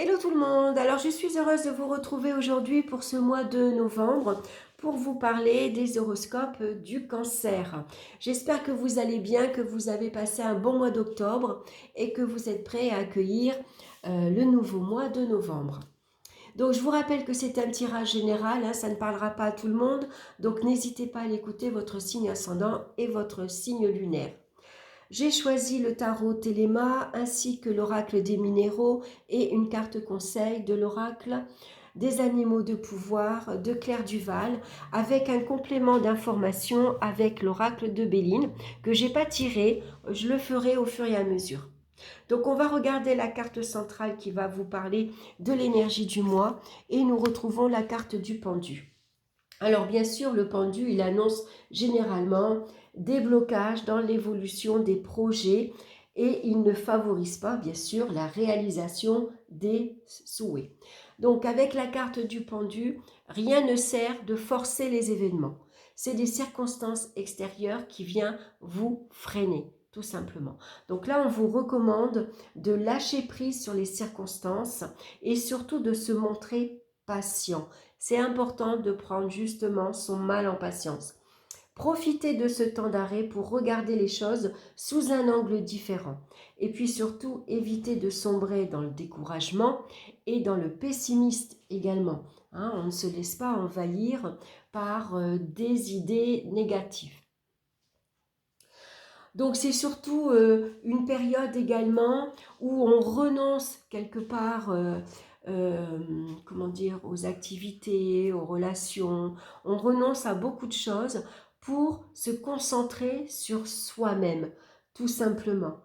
Hello tout le monde, alors je suis heureuse de vous retrouver aujourd'hui pour ce mois de novembre pour vous parler des horoscopes du cancer. J'espère que vous allez bien, que vous avez passé un bon mois d'octobre et que vous êtes prêts à accueillir le nouveau mois de novembre. Donc je vous rappelle que c'est un tirage général, ça ne parlera pas à tout le monde, donc n'hésitez pas à l'écouter votre signe ascendant et votre signe lunaire. J'ai choisi le tarot Téléma ainsi que l'oracle des minéraux et une carte conseil de l'oracle des animaux de pouvoir de Claire Duval avec un complément d'information avec l'oracle de Béline que j'ai pas tiré, je le ferai au fur et à mesure. Donc on va regarder la carte centrale qui va vous parler de l'énergie du mois et nous retrouvons la carte du pendu. Alors bien sûr, le pendu, il annonce généralement des blocages dans l'évolution des projets et il ne favorise pas, bien sûr, la réalisation des souhaits. Donc avec la carte du pendu, rien ne sert de forcer les événements. C'est des circonstances extérieures qui viennent vous freiner, tout simplement. Donc là, on vous recommande de lâcher prise sur les circonstances et surtout de se montrer patient. C'est important de prendre justement son mal en patience. Profitez de ce temps d'arrêt pour regarder les choses sous un angle différent. Et puis surtout, évitez de sombrer dans le découragement et dans le pessimisme également. On ne se laisse pas envahir par des idées négatives. Donc c'est surtout une période également où on renonce quelque part comment dire, aux activités, aux relations. On renonce à beaucoup de choses pour se concentrer sur soi-même, tout simplement.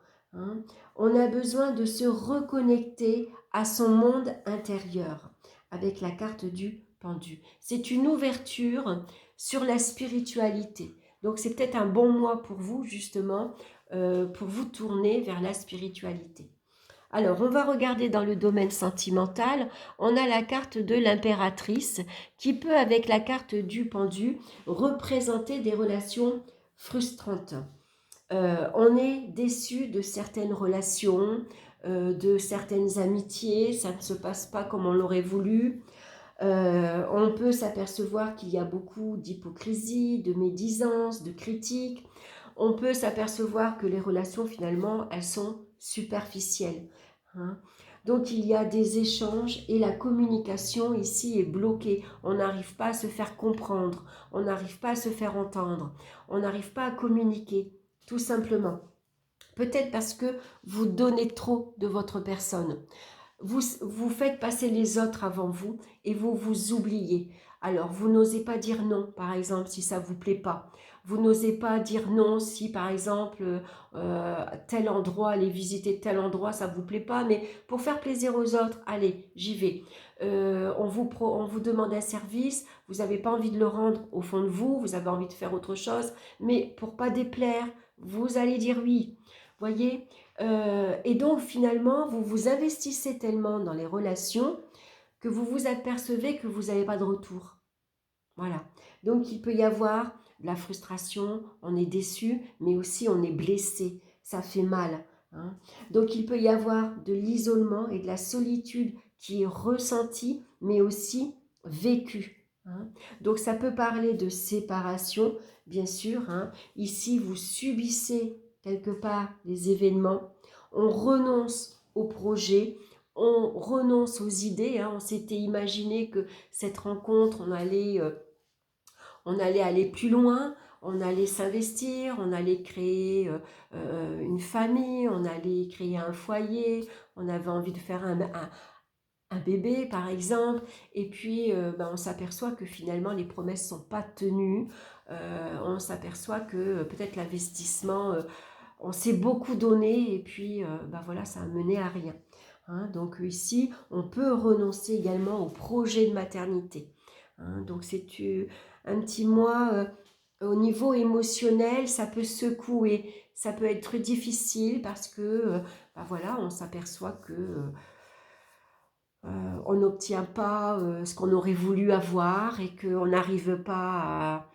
On a besoin de se reconnecter à son monde intérieur avec la carte du pendu. C'est une ouverture sur la spiritualité. Donc c'est peut-être un bon mois pour vous justement, pour vous tourner vers la spiritualité. Alors, on va regarder dans le domaine sentimental. On a la carte de l'impératrice qui peut, avec la carte du pendu, représenter des relations frustrantes. On est déçu de certaines relations, de certaines amitiés, ça ne se passe pas comme on l'aurait voulu. On peut s'apercevoir qu'il y a beaucoup d'hypocrisie, de médisance, de critiques. On peut s'apercevoir que les relations, finalement, elles sont superficielles. Donc, il y a des échanges et la communication ici est bloquée. On n'arrive pas à se faire comprendre, on n'arrive pas à se faire entendre, on n'arrive pas à communiquer, tout simplement. Peut-être parce que vous donnez trop de votre personne. Vous faites passer les autres avant vous et vous vous oubliez. Alors, vous n'osez pas dire non, par exemple, si ça ne vous plaît pas. Vous n'osez pas dire non si, par exemple, tel endroit, aller visiter tel endroit, ça ne vous plaît pas. Mais pour faire plaisir aux autres, allez, j'y vais. On vous demande un service, vous n'avez pas envie de le rendre au fond de vous, vous avez envie de faire autre chose. Mais pour pas déplaire, vous allez dire oui. Voyez, et donc finalement, vous vous investissez tellement dans les relations que vous vous apercevez que vous n'avez pas de retour. Voilà. Donc il peut y avoir de la frustration, on est déçu, mais aussi on est blessé. Ça fait mal. Donc il peut y avoir de l'isolement et de la solitude qui est ressentie, mais aussi vécue. Donc ça peut parler de séparation, bien sûr. Ici, vous subissez quelque part les événements. On renonce au projet, on renonce aux idées. On s'était imaginé que cette rencontre, on allait aller plus loin, on allait s'investir, on allait créer une famille, on allait créer un foyer, on avait envie de faire un bébé par exemple, et puis on s'aperçoit que finalement les promesses ne sont pas tenues, on s'aperçoit que peut-être l'investissement, on s'est beaucoup donné et puis voilà, ça a mené à rien. Donc ici, on peut renoncer également au projet de maternité. Donc c'est un petit mois au niveau émotionnel, ça peut secouer, ça peut être difficile parce que voilà, on s'aperçoit que on n'obtient pas ce qu'on aurait voulu avoir et qu'on n'arrive pas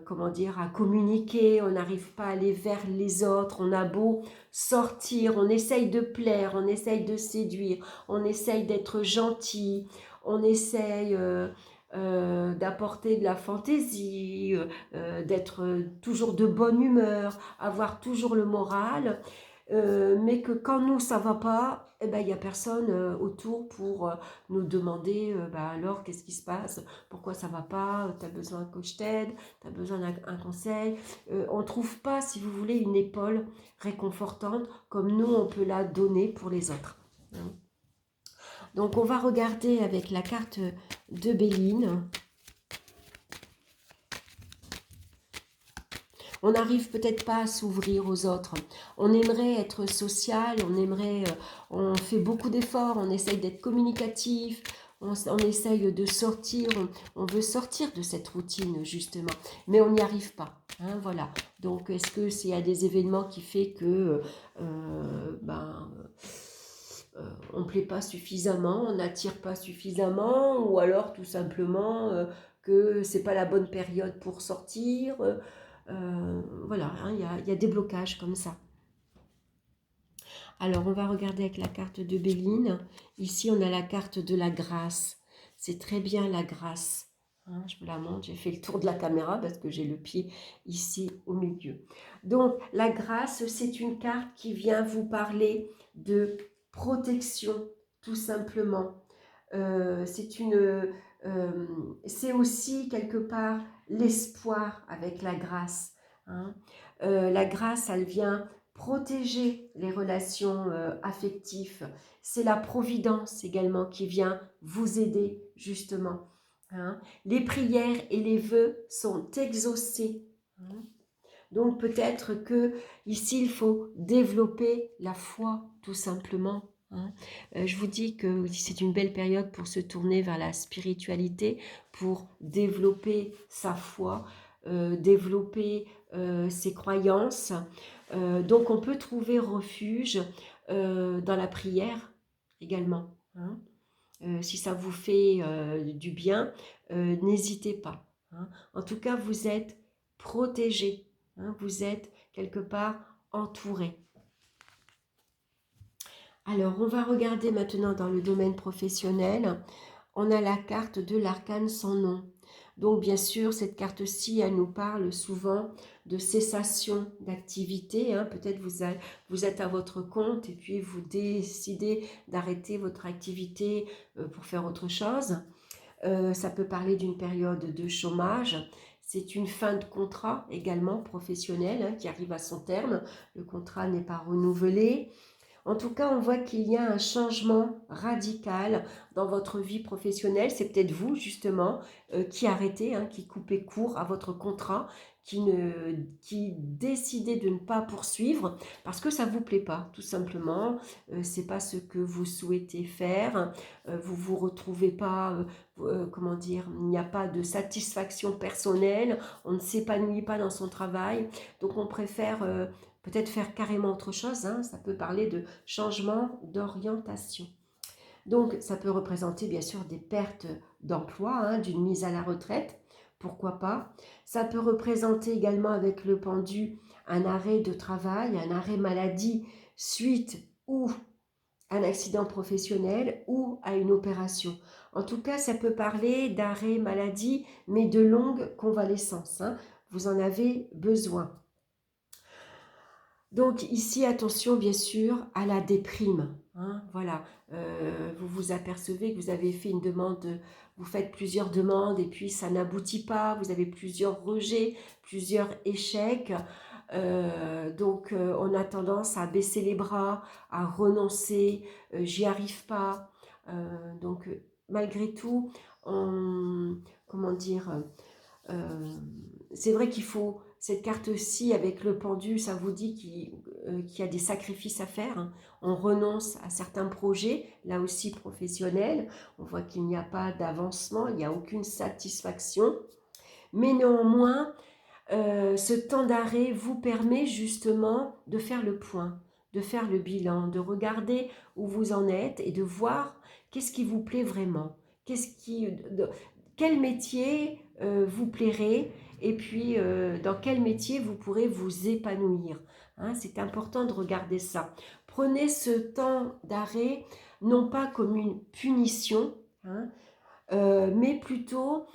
comment dire, à communiquer, on n'arrive pas à aller vers les autres, on a beau sortir, on essaye de plaire, on essaye de séduire, on essaye d'être gentil, on essaye d'apporter de la fantaisie, d'être toujours de bonne humeur, avoir toujours le moral, mais que quand nous ça va pas, eh ben, il n'y a personne autour pour nous demander bah, alors qu'est-ce qui se passe, pourquoi ça va pas, tu as besoin que je t'aide, tu as besoin d'un conseil. On ne trouve pas, si vous voulez, une épaule réconfortante comme nous on peut la donner pour les autres. Donc on va regarder avec la carte de Béline. On n'arrive peut-être pas à s'ouvrir aux autres. On aimerait être social, on fait beaucoup d'efforts, on essaye d'être communicatif, on essaye de sortir, on veut sortir de cette routine justement, mais on n'y arrive pas. Hein, voilà. Donc est-ce que c'est à des événements qui fait que on ne plaît pas suffisamment, on n'attire pas suffisamment, ou alors tout simplement que c'est pas la bonne période pour sortir. Voilà, hein, y a des blocages comme ça. Alors, on va regarder avec la carte de Béline. Ici, on a la carte de la grâce. C'est très bien la grâce. Hein, je vous la montre, j'ai fait le tour de la caméra parce que j'ai le pied ici au milieu. Donc, la grâce, c'est une carte qui vient vous parler de protection, tout simplement. C'est aussi quelque part l'espoir avec la grâce. Hein. La grâce, elle vient protéger les relations affectives. C'est la providence également qui vient vous aider justement. Hein. Les prières et les vœux sont exaucés. Hein. Donc peut-être que ici il faut développer la foi tout simplement. Hein. Je vous dis que c'est une belle période pour se tourner vers la spiritualité, pour développer sa foi, développer ses croyances. Donc on peut trouver refuge dans la prière également. Hein. Si ça vous fait du bien, n'hésitez pas. Hein. En tout cas, vous êtes protégés. Hein, vous êtes quelque part entourés. Alors, on va regarder maintenant dans le domaine professionnel. On a la carte de l'arcane sans nom. Donc, bien sûr, cette carte-ci, elle nous parle souvent de cessation d'activité. Hein. Peut-être vous êtes à votre compte et puis vous décidez d'arrêter votre activité pour faire autre chose. Ça peut parler d'une période de chômage. C'est une fin de contrat également professionnel hein, qui arrive à son terme. Le contrat n'est pas renouvelé. En tout cas, on voit qu'il y a un changement radical dans votre vie professionnelle. C'est peut-être vous, justement, qui arrêtez, hein, qui coupez court à votre contrat, qui décidez de ne pas poursuivre parce que ça ne vous plaît pas, tout simplement. Ce n'est pas ce que vous souhaitez faire. Vous ne vous retrouvez pas, comment dire, il n'y a pas de satisfaction personnelle. On ne s'épanouit pas dans son travail. Donc, on préfère peut-être faire carrément autre chose, hein. Ça peut parler de changement d'orientation. Donc, ça peut représenter bien sûr des pertes d'emploi, hein, d'une mise à la retraite, pourquoi pas. Ça peut représenter également avec le pendu un arrêt de travail, un arrêt maladie suite ou à un accident professionnel ou à une opération. En tout cas, ça peut parler d'arrêt maladie, mais de longue convalescence. Hein. Vous en avez besoin. Donc ici, attention bien sûr à la déprime. Hein, voilà, vous vous apercevez que vous avez fait une demande, vous faites plusieurs demandes et puis ça n'aboutit pas, vous avez plusieurs rejets, plusieurs échecs. On a tendance à baisser les bras, à renoncer, j'y arrive pas. Malgré tout, comment dire, c'est vrai qu'il faut, cette carte-ci avec le pendu, ça vous dit qu'il y a des sacrifices à faire. Hein. On renonce à certains projets, là aussi professionnels. On voit qu'il n'y a pas d'avancement, il n'y a aucune satisfaction. Mais néanmoins, ce temps d'arrêt vous permet justement de faire le point, de faire le bilan, de regarder où vous en êtes et de voir qu'est-ce qui vous plaît vraiment. Quel métier vous plairait et puis dans quel métier vous pourrez vous épanouir. Hein, c'est important de regarder ça. Prenez ce temps d'arrêt non pas comme une punition, hein, mais plutôt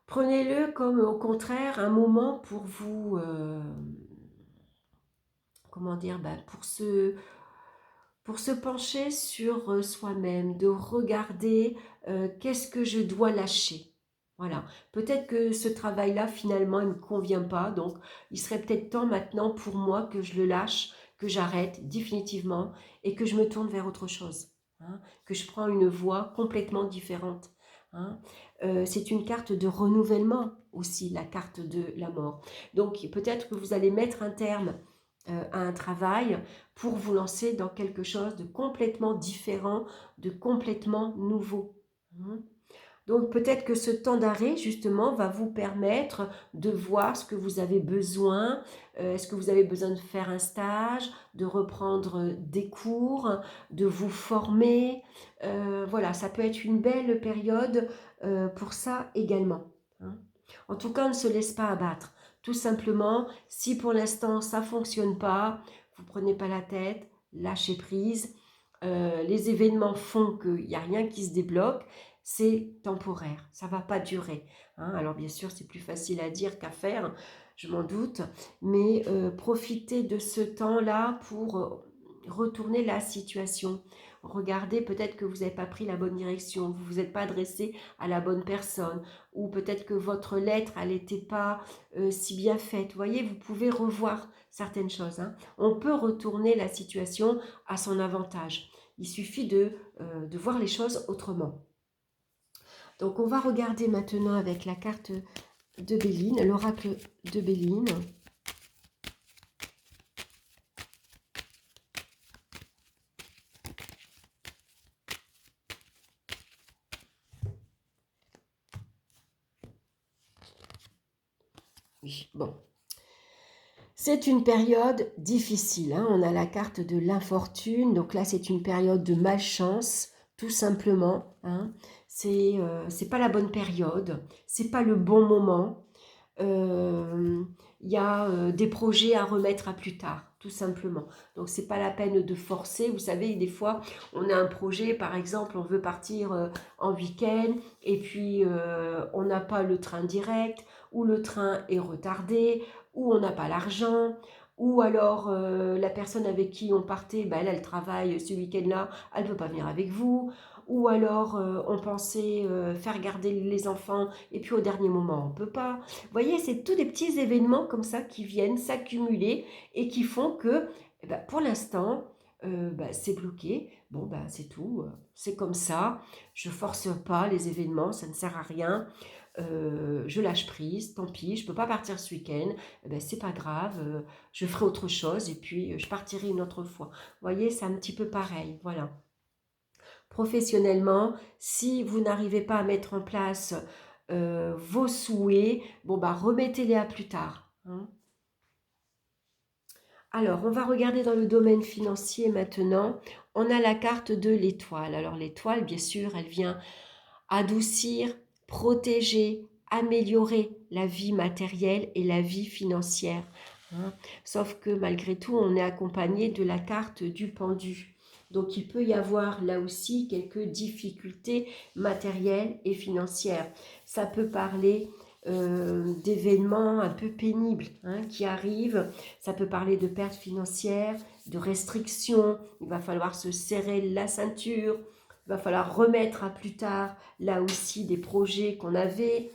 prenez-le comme au contraire un moment pour vous, comment dire, pour se pencher sur soi-même, de regarder qu'est-ce que je dois lâcher. Voilà, peut-être que ce travail-là, finalement, il ne me convient pas, donc il serait peut-être temps maintenant pour moi que je le lâche, que j'arrête définitivement et que je me tourne vers autre chose, hein, que je prends une voie complètement différente. Hein. C'est une carte de renouvellement aussi, la carte de la mort. Donc peut-être que vous allez mettre un terme à un travail pour vous lancer dans quelque chose de complètement différent, de complètement nouveau. Hein. Donc peut-être que ce temps d'arrêt, justement, va vous permettre de voir ce que vous avez besoin. Est-ce que vous avez besoin de faire un stage, de reprendre des cours, de vous former. Voilà, ça peut être une belle période pour ça également. Hein. En tout cas, on ne se laisse pas abattre. Tout simplement, si pour l'instant ça ne fonctionne pas, vous ne prenez pas la tête, lâchez prise. Les événements font qu'il n'y a rien qui se débloque, c'est temporaire, ça ne va pas durer. Hein. Alors bien sûr, c'est plus facile à dire qu'à faire, je m'en doute, mais profitez de ce temps-là pour retourner la situation. Regardez, peut-être que vous n'avez pas pris la bonne direction, vous ne vous êtes pas adressé à la bonne personne, ou peut-être que votre lettre, elle n'était pas si bien faite. Vous voyez, vous pouvez revoir certaines choses. Hein. On peut retourner la situation à son avantage. Il suffit de voir les choses autrement. Donc, on va regarder maintenant avec la carte de Béline, l'oracle de Béline. Oui, bon. C'est une période difficile. Hein. On a la carte de l'infortune. Donc là, c'est une période de malchance, tout simplement. Hein. C'est pas la bonne période. C'est pas le bon moment. Il y a des projets à remettre à plus tard, tout simplement. Donc, c'est pas la peine de forcer. Vous savez, des fois, on a un projet, par exemple, on veut partir en week-end et puis on n'a pas le train direct, ou le train est retardé, ou on n'a pas l'argent, ou alors la personne avec qui on partait, ben, elle travaille ce week-end-là, elle ne peut pas venir avec vous, ou alors on pensait faire garder les enfants et puis au dernier moment on ne peut pas. Vous voyez, c'est tous des petits événements comme ça qui viennent s'accumuler et qui font que pour l'instant, c'est bloqué. Bon, c'est tout, c'est comme ça. Je ne force pas les événements, ça ne sert à rien. Je lâche prise, tant pis, je ne peux pas partir ce week-end, c'est pas grave, je ferai autre chose et puis je partirai une autre fois. Vous voyez, c'est un petit peu pareil, voilà. Professionnellement, si vous n'arrivez pas à mettre en place vos souhaits, bon remettez-les à plus tard. Hein. Alors, on va regarder dans le domaine financier maintenant. On a la carte de l'étoile. Alors l'étoile, bien sûr, elle vient adoucir, protéger, améliorer la vie matérielle et la vie financière. Hein. Sauf que malgré tout, on est accompagné de la carte du pendu. Donc il peut y avoir là aussi quelques difficultés matérielles et financières. Ça peut parler d'événements un peu pénibles qui arrivent. Ça peut parler de pertes financières, de restrictions. Il va falloir se serrer la ceinture. Il va falloir remettre à plus tard, là aussi, des projets qu'on avait.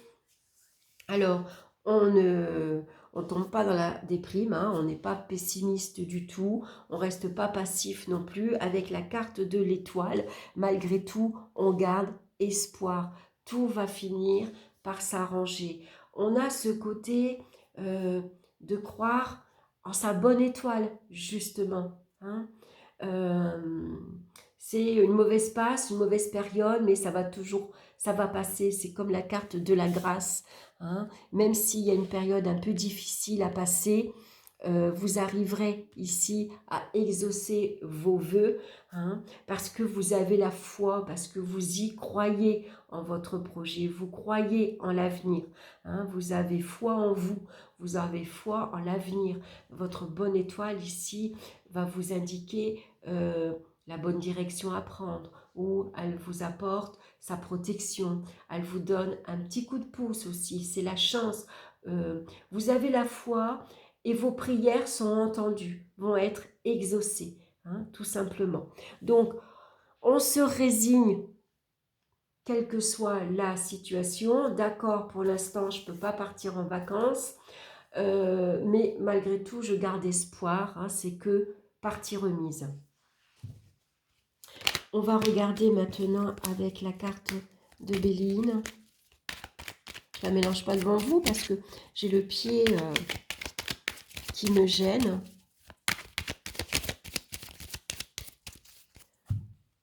Alors, on ne tombe pas dans la déprime, hein, on n'est pas pessimiste du tout, on reste pas passif non plus. Avec la carte de l'étoile, malgré tout, on garde espoir. Tout va finir par s'arranger. On a ce côté de croire en sa bonne étoile, justement. Hein. C'est une mauvaise passe, une mauvaise période, mais ça va passer. C'est comme la carte de la grâce. Hein. Même s'il y a une période un peu difficile à passer, vous arriverez ici à exaucer vos vœux, hein, parce que vous avez la foi, parce que vous y croyez en votre projet, vous croyez en l'avenir, hein, vous avez foi en vous, vous avez foi en l'avenir. Votre bonne étoile ici va vous indiquer la bonne direction à prendre, ou elle vous apporte sa protection, elle vous donne un petit coup de pouce aussi, c'est la chance. Vous avez la foi, et vos prières sont entendues, vont être exaucées, hein, tout simplement. Donc, on se résigne, quelle que soit la situation. D'accord, pour l'instant, je ne peux pas partir en vacances, mais malgré tout, je garde espoir, hein, c'est que partie remise. On va regarder maintenant avec la carte de Béline. Je ne la mélange pas devant vous parce que j'ai le pied qui me gêne.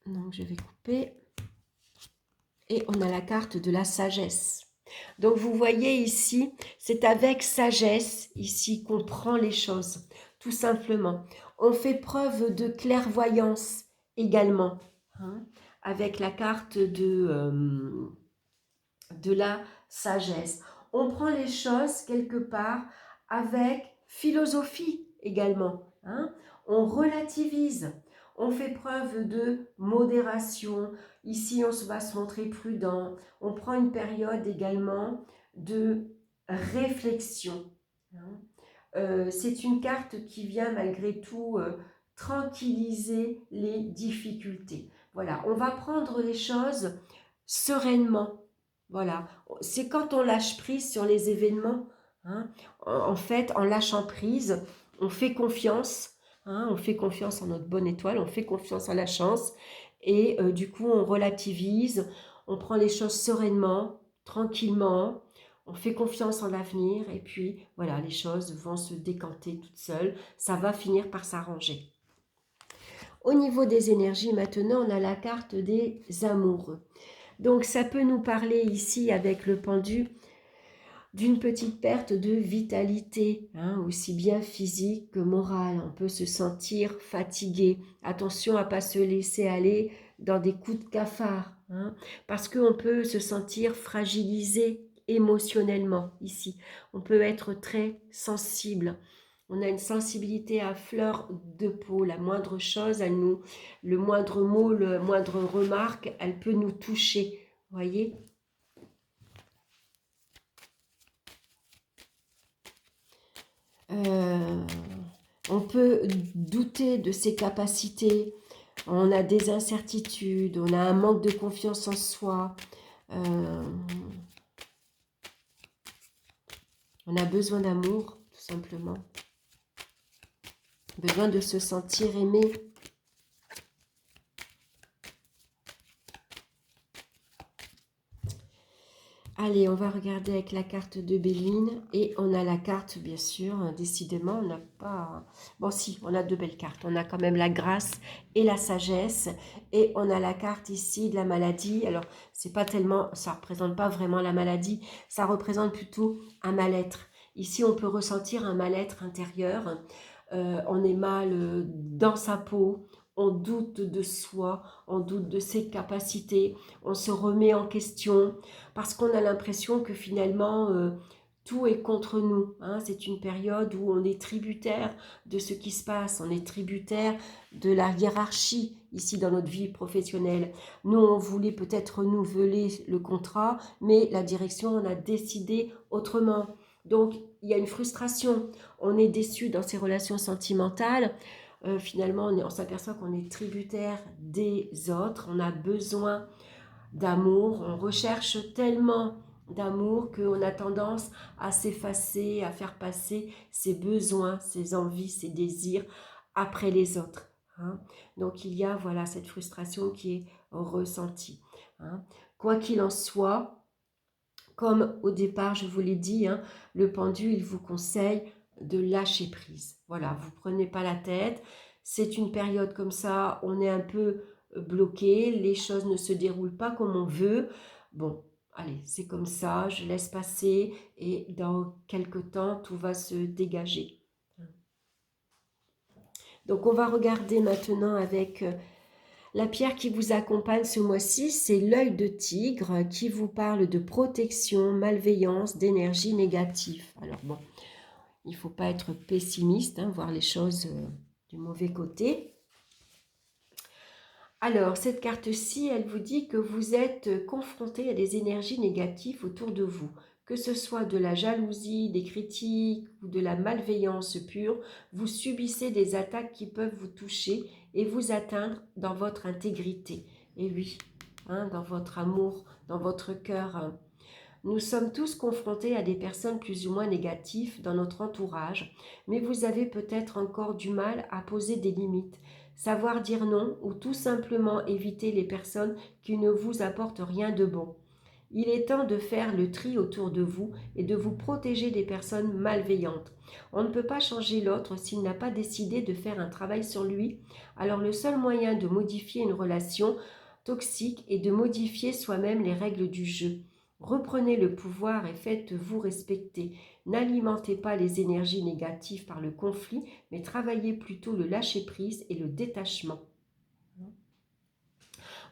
Donc je vais couper. Et on a la carte de la sagesse. Donc vous voyez ici, c'est avec sagesse ici qu'on prend les choses, tout simplement. On fait preuve de clairvoyance également, hein, avec la carte de la sagesse. On prend les choses quelque part avec philosophie également, hein. On relativise, on fait preuve de modération. Ici, on va se montrer prudent. On prend une période également de réflexion, hein. C'est une carte qui vient malgré tout tranquilliser les difficultés. Voilà, on va prendre les choses sereinement. Voilà, c'est quand on lâche prise sur les événements, hein. En fait, en lâchant prise, on fait confiance, hein, on fait confiance en notre bonne étoile, on fait confiance en la chance, et du coup, on relativise, on prend les choses sereinement, tranquillement, on fait confiance en l'avenir, et puis voilà, les choses vont se décanter toutes seules, ça va finir par s'arranger. Au niveau des énergies, maintenant, on a la carte des amoureux. Donc ça peut nous parler ici avec le pendu d'une petite perte de vitalité, hein, aussi bien physique que morale. On peut se sentir fatigué. Attention à ne pas se laisser aller dans des coups de cafard, hein, parce qu'on peut se sentir fragilisé émotionnellement ici. On peut être très sensible. On a une sensibilité à fleur de peau. La moindre chose, le moindre mot, la moindre remarque, elle peut nous toucher. Voyez, on peut douter de ses capacités, on a des incertitudes, on a un manque de confiance en soi, on a besoin d'amour, tout simplement, besoin de se sentir aimé. Allez, on va regarder avec la carte de Béline, et on a la carte, bien sûr, décidément, on n'a pas... Bon, si, on a deux belles cartes. On a quand même la grâce et la sagesse, et on a la carte ici de la maladie. Alors, c'est pas tellement, ça représente pas vraiment la maladie, ça représente plutôt un mal-être. Ici, on peut ressentir un mal-être intérieur, on est mal dans sa peau, on doute de soi, on doute de ses capacités, on se remet en question, parce qu'on a l'impression que finalement, tout est contre nous, hein. C'est une période où on est tributaire de ce qui se passe, on est tributaire de la hiérarchie ici dans notre vie professionnelle. Nous, on voulait peut-être renouveler le contrat, mais la direction en a décidé autrement. Donc, il y a une frustration, on est déçu dans ces relations sentimentales. Finalement, on s'aperçoit qu'on est tributaire des autres, on a besoin d'amour, on recherche tellement d'amour qu'on a tendance à s'effacer, à faire passer ses besoins, ses envies, ses désirs après les autres, hein. Donc il y a, voilà, cette frustration qui est ressentie, hein. Quoi qu'il en soit, comme au départ je vous l'ai dit, hein, le pendu, il vous conseille de lâcher prise. Voilà, vous ne prenez pas la tête, c'est une période comme ça, on est un peu bloqué, les choses ne se déroulent pas comme on veut. Bon, allez, c'est comme ça, je laisse passer, et dans quelques temps, tout va se dégager. Donc on va regarder maintenant avec la pierre qui vous accompagne ce mois-ci, c'est l'œil de tigre qui vous parle de protection, malveillance, d'énergie négative. Alors bon, il ne faut pas être pessimiste, hein, voir les choses du mauvais côté. Alors, cette carte-ci, elle vous dit que vous êtes confronté à des énergies négatives autour de vous, que ce soit de la jalousie, des critiques ou de la malveillance pure, vous subissez des attaques qui peuvent vous toucher et vous atteindre dans votre intégrité. Et oui, hein, dans votre amour, dans votre cœur. Hein. Nous sommes tous confrontés à des personnes plus ou moins négatives dans notre entourage, mais vous avez peut-être encore du mal à poser des limites, savoir dire non ou tout simplement éviter les personnes qui ne vous apportent rien de bon. Il est temps de faire le tri autour de vous et de vous protéger des personnes malveillantes. On ne peut pas changer l'autre s'il n'a pas décidé de faire un travail sur lui, alors le seul moyen de modifier une relation toxique est de modifier soi-même les règles du jeu. Reprenez le pouvoir et faites-vous respecter. N'alimentez pas les énergies négatives par le conflit, mais travaillez plutôt le lâcher-prise et le détachement.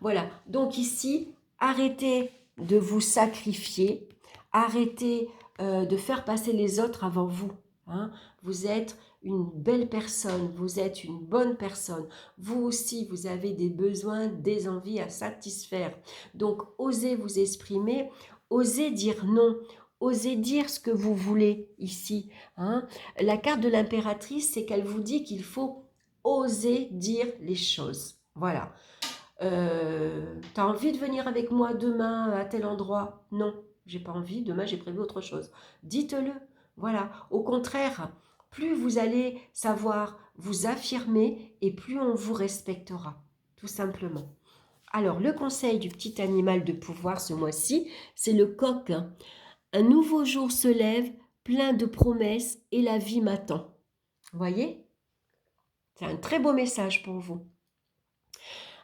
Voilà, donc ici, arrêtez de vous sacrifier, arrêtez de faire passer les autres avant vous. Hein. Vous êtes une belle personne, vous êtes une bonne personne. Vous aussi, vous avez des besoins, des envies à satisfaire. Donc, osez vous exprimer, osez dire non, osez dire ce que vous voulez ici. Hein. La carte de l'impératrice, c'est qu'elle vous dit qu'il faut oser dire les choses. Voilà. T'as envie de venir avec moi demain à tel endroit? Non, j'ai pas envie, demain j'ai prévu autre chose. Dites-le, voilà. Au contraire, plus vous allez savoir vous affirmer et plus on vous respectera, tout simplement. Alors, le conseil du petit animal de pouvoir ce mois-ci, c'est le coq. Un nouveau jour se lève, plein de promesses et la vie m'attend. Vous voyez? C'est un très beau message pour vous.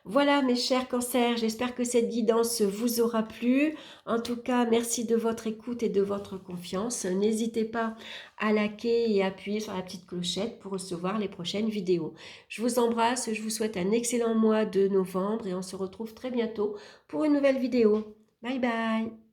Voilà mes chers cancers, j'espère que cette guidance vous aura plu. En tout cas, merci de votre écoute et de votre confiance. N'hésitez pas à liker et appuyer sur la petite clochette pour recevoir les prochaines vidéos. Je vous embrasse, je vous souhaite un excellent mois de novembre et on se retrouve très bientôt pour une nouvelle vidéo. Bye bye.